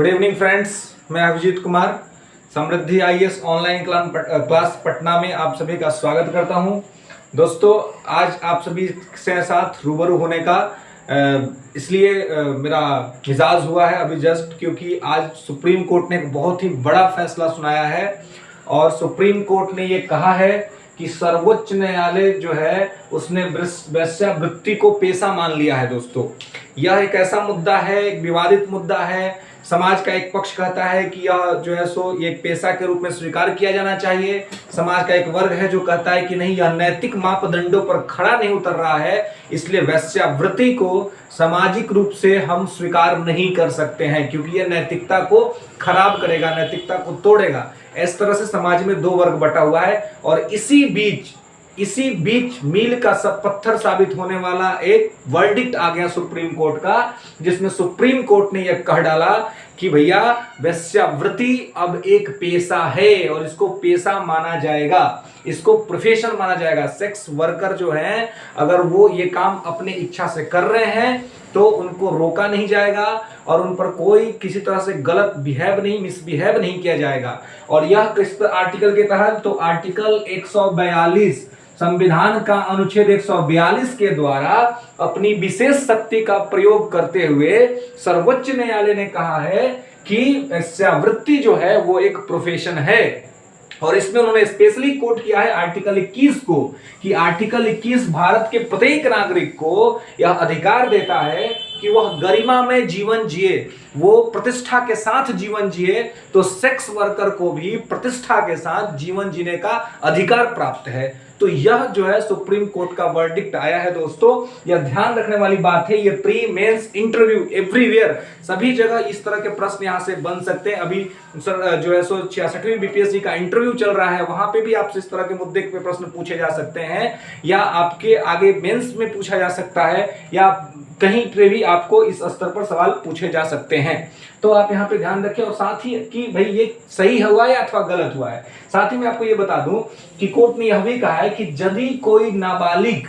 Good evening friends, मैं अभिजीत कुमार समृद्धि IAS online class Patna में आप सभी का स्वागत करता हूं। दोस्तों, आज आप सभी से साथ रूबरू होने का इसलिए मेरा मिजाज हुआ है अभी जस्ट, क्योंकि आज सुप्रीम कोर्ट ने एक बहुत ही बड़ा फैसला सुनाया है और सुप्रीम कोर्ट ने ये कहा है कि सर्वोच्च न्यायालय जो है उसने वेश्यावृत्ति को पेशा मान लिया है। दोस्तों, यह एक ऐसा मुद्दा है, एक विवादित मुद्दा है। समाज का एक पक्ष कहता है कि यह जो है सो एक पेशा के रूप में स्वीकार किया जाना चाहिए। समाज का एक वर्ग है जो कहता है कि नहीं, यह नैतिक मापदंडों पर खड़ा नहीं उतर रहा है, इसलिए वेश्यावृत्ति को सामाजिक रूप से हम स्वीकार नहीं कर सकते हैं क्योंकि यह नैतिकता को खराब करेगा, नैतिकता को तोड़ेगा। इस तरह से समाज में दो वर्ग बटा हुआ है और इसी बीच मील का सब पत्थर साबित होने वाला एक वर्डिक्ट आ गया सुप्रीम कोर्ट का, जिसमें सुप्रीम कोर्ट ने यह कह डाला कि भैया वेश्यावृत्ति अब एक पेशा है और इसको पेशा माना जाएगा, इसको प्रोफेशन माना जाएगा। सेक्स वर्कर जो है, अगर वो ये काम अपने इच्छा से कर रहे हैं तो उनको रोका नहीं जाएगा और उन पर कोई किसी तरह से गलत मिसबिहेव नहीं किया जाएगा। और यह किस आर्टिकल के तहत, तो आर्टिकल 142 संविधान का अनुच्छेद 142 के द्वारा अपनी विशेष शक्ति का प्रयोग करते हुए सर्वोच्च न्यायालय ने कहा है कि वेश्यावृत्ति जो है वो एक प्रोफेशन है। और इसमें उन्होंने स्पेशली कोट किया है आर्टिकल 21 को, कि आर्टिकल 21 भारत के प्रत्येक नागरिक को यह अधिकार देता है कि वह गरिमा में जीवन जिए, वो प्रतिष्ठा के साथ जीवन जिए। तो सेक्स वर्कर को भी प्रतिष्ठा के साथ जीवन जीने का अधिकार प्राप्त है। तो यह जो है सुप्रीम कोर्ट का वर्डिक्ट आया है। दोस्तों, यह ध्यान रखने वाली बात है, ये प्री मेंस इंटरव्यू एवरीवेयर, सभी जगह इस तरह के प्रश्न यहां से बन सकते हैं। अभी जो है 66वीं बीपीएससी का इंटरव्यू चल रहा है, वहां पे भी आपसे इस तरह के मुद्दे पे प्रश्न पूछे जा सकते हैं, या आपके आगे मेंस में पूछा जा सकता है, या कहीं पे भी आपको इस स्तर पर सवाल पूछे जा सकते हैं। तो आप यहाँ पे ध्यान रखें, और साथ ही कि भाई ये सही हुआ है अथवा गलत हुआ है। साथ ही मैं आपको ये बता दूं कि कोर्ट ने यह भी कहा है कि यदि कोई नाबालिग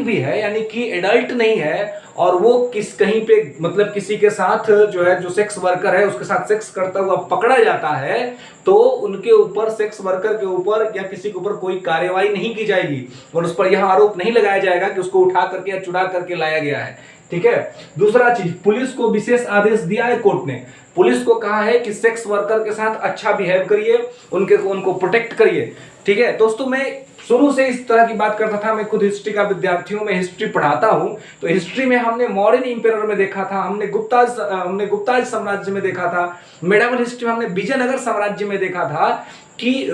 भी है, यानी कि एडल्ट नहीं है, और वो कहीं पे मतलब किसी के साथ जो है, जो सेक्स वर्कर है उसके साथ सेक्स करता हुआ पकड़ा जाता है, तो उनके ऊपर, सेक्स वर्कर के ऊपर या किसी के ऊपर कोई कार्रवाई नहीं की जाएगी और उस पर यह आरोप नहीं लगाया जाएगा कि उसको उठा करके या चुरा करके लाया गया है। ठीक है। दूसरा चीज, पुलिस को विशेष आदेश दिया है कोर्ट ने। पुलिस को कहा है कि सेक्स वर्कर के साथ अच्छा बिहेव करिए, उनको प्रोटेक्ट करिए। ठीक है दोस्तों, मैं शुरू से इस तरह की बात करता था। मैं खुद हिस्ट्री का विद्यार्थियों में हिस्ट्री पढ़ाता हूं, तो हिस्ट्री में हमने मॉडर्न इंपेयर में देखा था, हमने गुप्ताज साम्राज्य में देखा था, मेडावल हिस्ट्री में हमने विजयनगर साम्राज्य में देखा था कि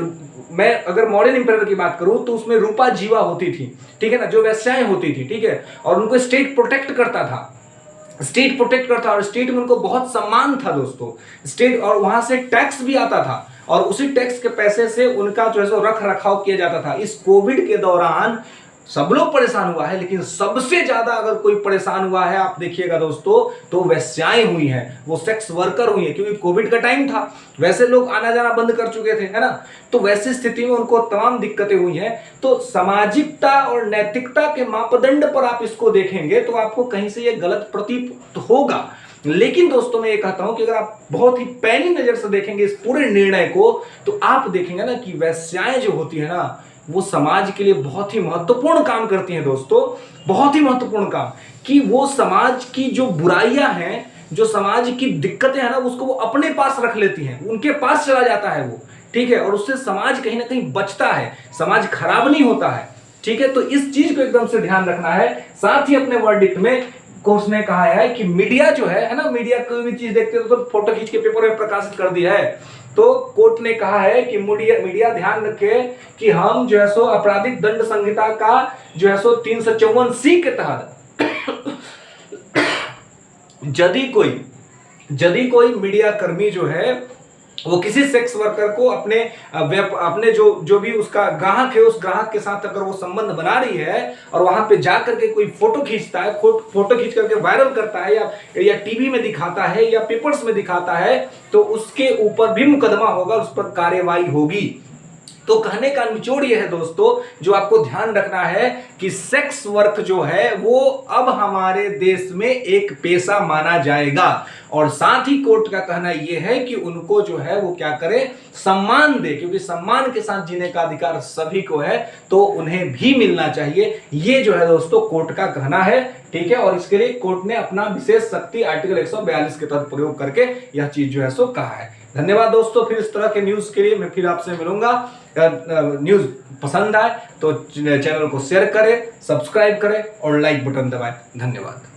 मैं अगर मॉडर्न इंपेयर की बात करूं तो उसमें रूपा जीवा होती थी, ठीक है ना, जो वेश्याएं होती थी, ठीक है, और उनको स्टेट प्रोटेक्ट करता था, और स्टेट में उनको बहुत सम्मान था दोस्तों, स्टेट, और वहां से टैक्स भी आता था और उसी टैक्स के पैसे से उनका जो है सो रख रखाव किया जाता था। इस कोविड के दौरान सब लोग परेशान हुआ है, लेकिन सबसे ज्यादा अगर कोई परेशान हुआ है, आप देखिएगा दोस्तों, तो वेश्याएं हुई हैं, वो सेक्स वर्कर हुई हैं, क्योंकि कोविड का टाइम था, वैसे लोग आना जाना बंद कर चुके थे, है ना। तो वैसी स्थिति में उनको तमाम दिक्कतें हुई हैं। तो सामाजिकता और नैतिकता के मापदंड पर आप इसको देखेंगे तो आपको कहीं से ये गलत प्रतीत होगा। लेकिन दोस्तों, मैं ये कहता हूं कि अगर आप बहुत ही पैनी नजर से देखेंगे इस पूरे निर्णय को, तो आप देखेंगे ना कि वेश्याएं जो होती है ना, वो समाज के लिए बहुत ही महत्वपूर्ण काम करती हैं दोस्तों, बहुत ही महत्वपूर्ण काम, कि वो समाज की जो बुराइयां हैं, जो समाज की दिक्कतें हैं ना, उसको वो अपने पास रख लेती हैं, उनके पास चला जाता है वो, ठीक है, और उससे समाज कहीं ना कहीं बचता है, समाज खराब नहीं होता है। ठीक है, तो इस चीज को एकदम से ध्यान रखना है। साथ ही अपने वर्डिक्ट में कोर्ट ने कहा है कि मीडिया जो है ना, मीडिया कोई भी चीज देखते हो तो फोटो खींच के पेपर में प्रकाशित कर दिया है। तो कोर्ट ने कहा है कि मीडिया ध्यान रखे कि हम जो है सो आपराधिक दंड संहिता का जो है सो 354C के तहत यदि कोई मीडिया कर्मी जो है वो किसी सेक्स वर्कर को अपने जो भी उसका ग्राहक है, उस ग्राहक के साथ अगर वो संबंध बना रही है और वहां पे जा करके कोई फोटो खींचता है, फोटो खींच करके वायरल करता है, या टीवी में दिखाता है या पेपर्स में दिखाता है, तो उसके ऊपर भी मुकदमा होगा, उस पर कार्रवाई होगी। तो कहने का निचोड़ यह है दोस्तों, जो आपको ध्यान रखना है कि सेक्स वर्क जो है वो अब हमारे देश में एक पेशा माना जाएगा। और साथ ही कोर्ट का कहना यह है कि उनको जो है वो क्या करे, सम्मान दे, क्योंकि सम्मान के साथ जीने का अधिकार सभी को है, तो उन्हें भी मिलना चाहिए। ये जो है दोस्तों कोर्ट का कहना है, ठीक है। और इसके लिए कोर्ट ने अपना विशेष शक्ति आर्टिकल 142 के तहत प्रयोग करके यह चीज जो है सो कहा है। धन्यवाद दोस्तों, फिर इस तरह के न्यूज के लिए मैं फिर आपसे मिलूंगा। न्यूज पसंद आए तो चैनल को शेयर करें, सब्सक्राइब करें और लाइक बटन दबाएं। धन्यवाद।